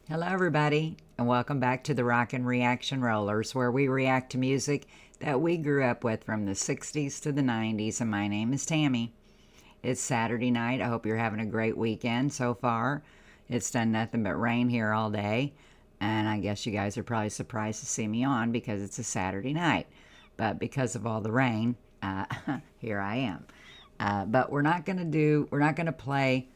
Hello, everybody, and welcome back to the Rockin' Reaction Rollers, where we react to music that we grew up with from the 60s to the 90s. And my name is Tammy. It's Saturday night. I hope you're having a great weekend so far. It's done nothing but rain here all day, and I guess you guys are probably surprised to see me on because it's a Saturday night. But because of all the rain, here I am. But we're not gonna play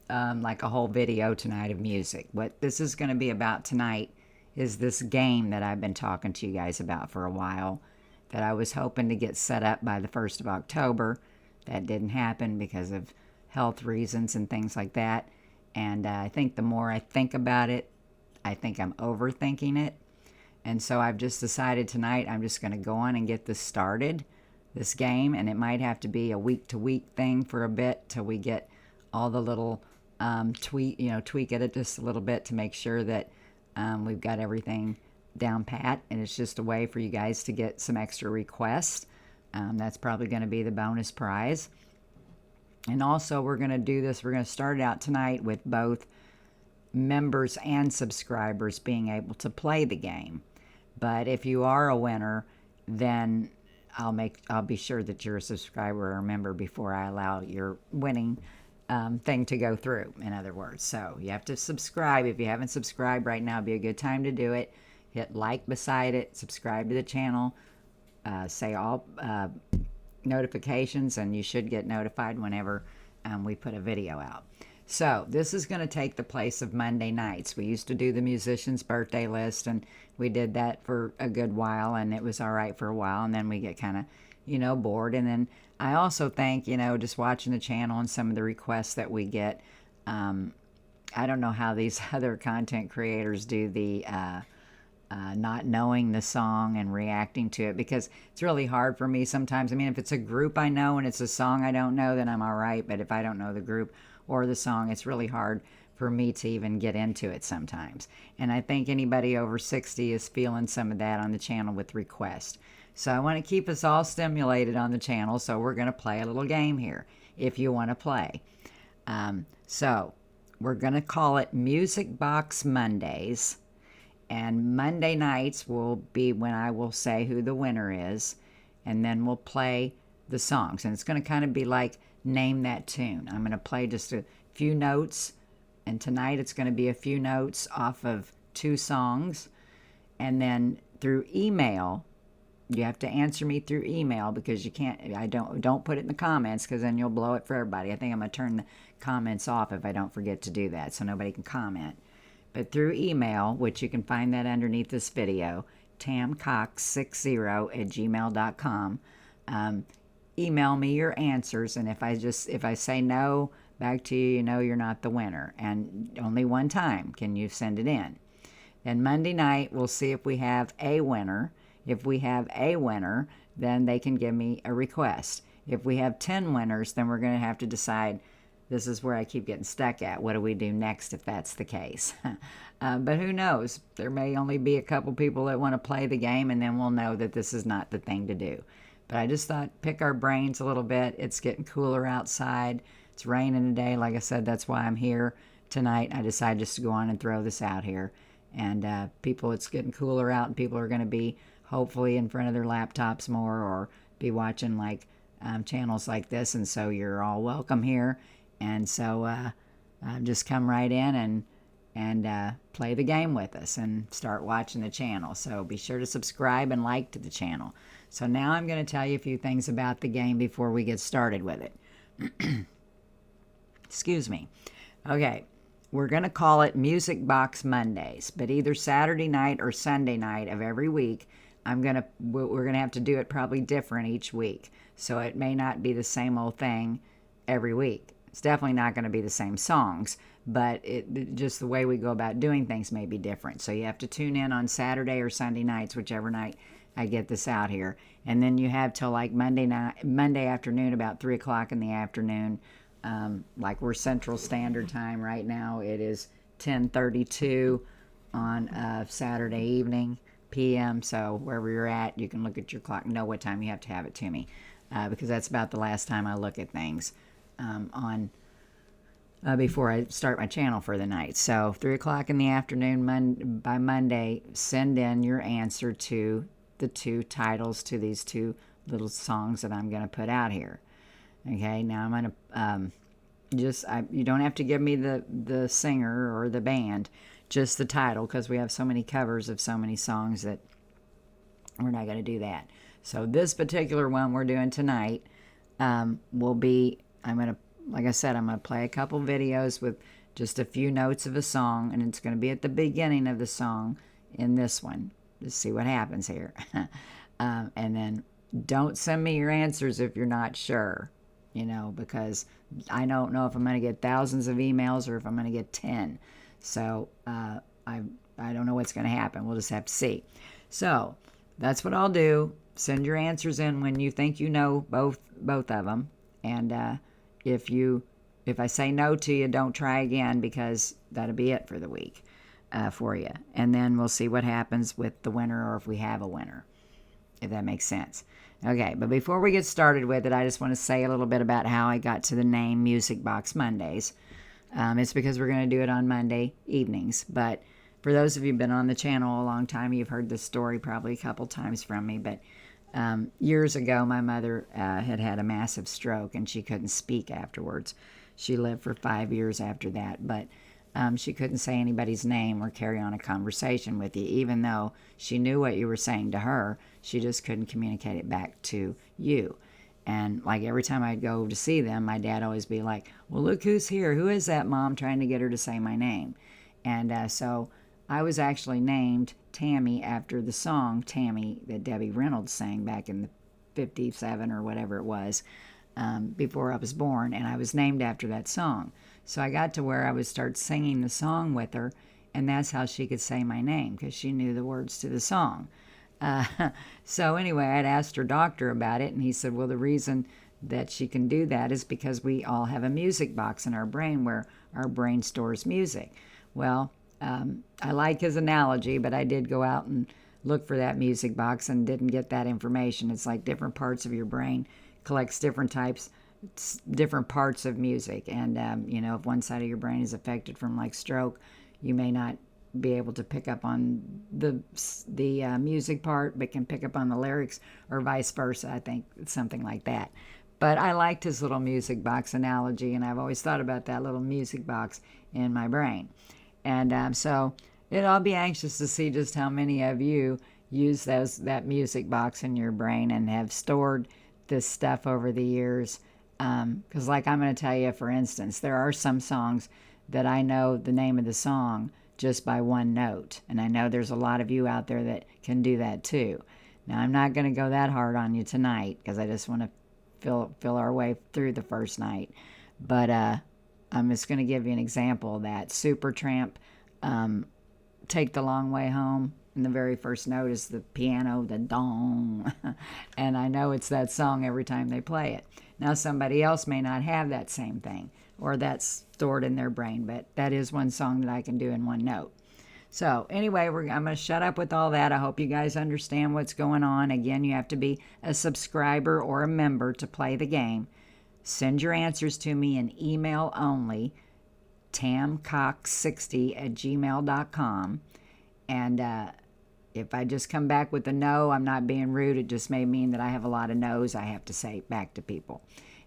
like a whole video tonight of music. What this is going to be about tonight is this game that I've been talking to you guys about for a while that I was hoping to get set up by the 1st of October. That didn't happen because of health reasons and things like that. And I think the more I think about it, I think I'm overthinking it. And so I've just decided tonight I'm just going to go on and get this started, this game. And it might have to be a week to week thing for a bit till we get all the little tweak it just a little bit to make sure that we've got everything down pat. And it's just a way for you guys to get some extra requests. That's probably going to be the bonus prize. And also, we're going to do this. We're going to start out tonight with both members and subscribers being able to play the game. But if you are a winner, then I'll be sure that you're a subscriber or a member before I allow your winning thing to go through, in other words. So you have to subscribe. If you haven't subscribed right now, it'd be a good time to do it. Hit like beside it, subscribe to the channel, say all notifications, and you should get notified whenever we put a video out. So this is going to take the place of Monday nights. We used to do the musician's birthday list, and we did that for a good while, and it was all right for a while, and then we get kind of, bored. And then I also think, just watching the channel and some of the requests that we get, I don't know how these other content creators do the not knowing the song and reacting to it, because it's really hard for me sometimes. I mean, if it's a group I know and it's a song I don't know, then I'm all right. But if I don't know the group or the song, it's really hard for me to even get into it sometimes. And I think anybody over 60 is feeling some of that on the channel with requests. So I want to keep us all stimulated on the channel, so we're going to play a little game here if you want to play. So we're going to call it Music Box Mondays. And Monday nights will be when I will say who the winner is, and then we'll play the songs. And it's going to kind of be like Name That Tune. I'm going to play just a few notes, and tonight it's going to be a few notes off of 2 songs. And then through email, you have to answer me through email, because you can't, don't put it in the comments, because then you'll blow it for everybody. I think I'm going to turn the comments off if I don't forget to do that, so nobody can comment. But through email, which you can find that underneath this video, tamcox60@gmail.com. Email me your answers, and if I say no back to you, you know you're not the winner. And only one time can you send it in. Then Monday night, we'll see if we have a winner. If we have a winner, then they can give me a request. If we have 10 winners, then we're going to have to decide. This is where I keep getting stuck at. What do we do next if that's the case? But who knows? There may only be a couple people that want to play the game, and then we'll know that this is not the thing to do. But I just thought, pick our brains a little bit. It's getting cooler outside. It's raining today. Like I said, that's why I'm here tonight. I decided just to go on and throw this out here. And it's getting cooler out, and people are going to be hopefully in front of their laptops more, or be watching like channels like this. And so you're all welcome here. And so just come right in and play the game with us and start watching the channel. So be sure to subscribe and like to the channel. So now I'm going to tell you a few things about the game before we get started with it. Excuse me. Okay, we're going to call it Music Box Mondays, but either Saturday night or Sunday night of every week, we're going to have to do it probably different each week. So it may not be the same old thing every week. It's definitely not going to be the same songs, but just the way we go about doing things may be different. So you have to tune in on Saturday or Sunday nights, whichever night I get this out here. And then you have till like Monday afternoon, about 3 o'clock in the afternoon. Like we're Central Standard Time right now. It is 10:32 on Saturday evening, p.m. So wherever you're at, you can look at your clock and know what time you have to have it to me, because that's about the last time I look at things on before I start my channel for the night. So 3 o'clock in the afternoon by Monday, send in your answer to the 2 titles to these 2 little songs that I'm going to put out here. Okay, now I'm going to you don't have to give me the singer or the band, just the title, because we have so many covers of so many songs that we're not going to do that. So this particular one we're doing tonight will be, like I said, I'm going to play a couple videos with just a few notes of a song, and it's going to be at the beginning of the song in this one. Let's see what happens here. And then don't send me your answers if you're not sure, because I don't know if I'm going to get thousands of emails or if I'm going to get 10. So I don't know what's going to happen. We'll just have to see. So that's what I'll do. Send your answers in when you think you know both of them. And if I say no to you, don't try again, because that'll be it for the week for you. And then we'll see what happens with the winner, or if we have a winner, if that makes sense. Okay, but before we get started with it, I just want to say a little bit about how I got to the name Music Box Mondays. It's because we're going to do it on Monday evenings. But for those of you who've been on the channel a long time, you've heard this story probably a couple times from me. But years ago, my mother had a massive stroke, and she couldn't speak afterwards. She lived for 5 years after that, but she couldn't say anybody's name or carry on a conversation with you. Even though she knew what you were saying to her, she just couldn't communicate it back to you. And like every time I'd go to see them, my dad always be like, well, look who's here. Who is that, Mom? Trying to get her to say my name. And so I was actually named Tammy after the song Tammy that Debbie Reynolds sang back in the 57 or whatever it was, before I was born. And I was named after that song. So I got to where I would start singing the song with her, and that's how she could say my name, because she knew the words to the song. So anyway, I'd asked her doctor about it, and he said, well, the reason that she can do that is because we all have a music box in our brain where our brain stores music. Well, I like his analogy, but I did go out and look for that music box and didn't get that information. It's like different parts of your brain collects different parts of music. And, if one side of your brain is affected from like stroke, you may not be able to pick up on the music part, but can pick up on the lyrics, or vice versa. I think it's something like that. But I liked his little music box analogy, and I've always thought about that little music box in my brain. And so I'll be anxious to see just how many of you use that music box in your brain and have stored this stuff over the years. Because like I'm going to tell you, for instance, there are some songs that I know the name of the song just by one note. And I know there's a lot of you out there that can do that too. Now, I'm not going to go that hard on you tonight, because I just want to feel our way through the first night. But I'm just going to give you an example of that. Supertramp, Take the Long Way Home. And the very first note is the piano, the dong. And I know it's that song every time they play it. Now, somebody else may not have that same thing, or that's stored in their brain, but that is one song that I can do in one note. So anyway, I'm going to shut up with all that. I hope you guys understand what's going on. Again, you have to be a subscriber or a member to play the game. Send your answers to me in email only, tamcox60@gmail.com. And if I just come back with a no, I'm not being rude. It just may mean that I have a lot of no's I have to say back to people.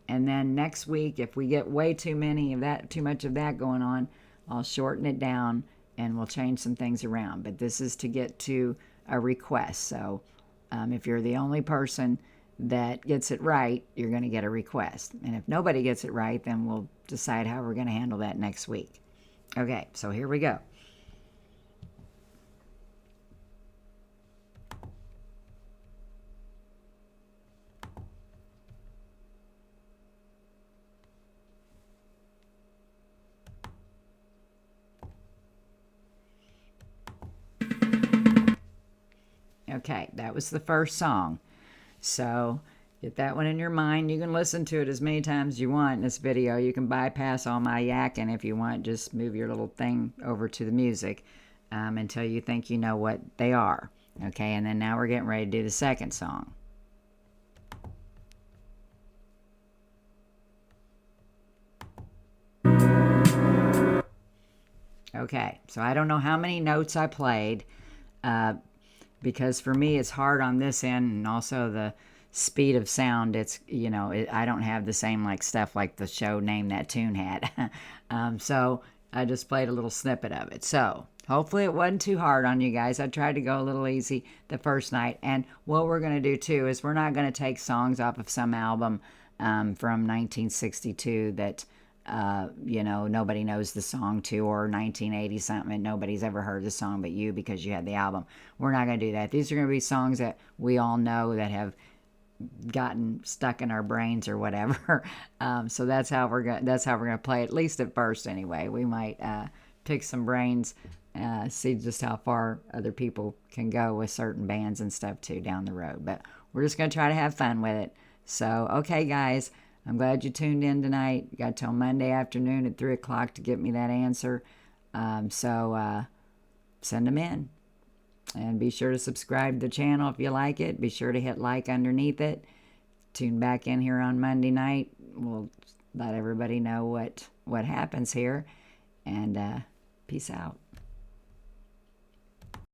And then next week, if we get way too much of that going on, I'll shorten it down and we'll change some things around. But this is to get to a request. So if you're the only person that gets it right, you're going to get a request. And if nobody gets it right, then we'll decide how we're going to handle that next week. Okay, so here we go. Okay, that was the first song. So get that one in your mind. You can listen to it as many times as you want in this video. You can bypass all my yakking if you want. Just move your little thing over to the music until you think you know what they are. Okay, and then now we're getting ready to do the second song. Okay, so I don't know how many notes I played, because for me it's hard on this end, and also the speed of sound. It's, I don't have the same like stuff like the show Name That Tune had. So I just played a little snippet of it. So hopefully it wasn't too hard on you guys. I tried to go a little easy the first night. And what we're going to do too is we're not going to take songs off of some album from 1962 that nobody knows the song to, or 1980 something, and nobody's ever heard the song but you because you had the album. We're not going to do that. These are going to be songs that we all know, that have gotten stuck in our brains or whatever. So that's how we're gonna play, at least at first anyway. We might pick some brains, see just how far other people can go with certain bands and stuff too down the road. But we're just gonna try to have fun with it. So okay, guys, I'm glad you tuned in tonight. You got till Monday afternoon at 3 o'clock to get me that answer. So send them in. And be sure to subscribe to the channel if you like it. Be sure to hit like underneath it. Tune back in here on Monday night. We'll let everybody know what happens here. And peace out.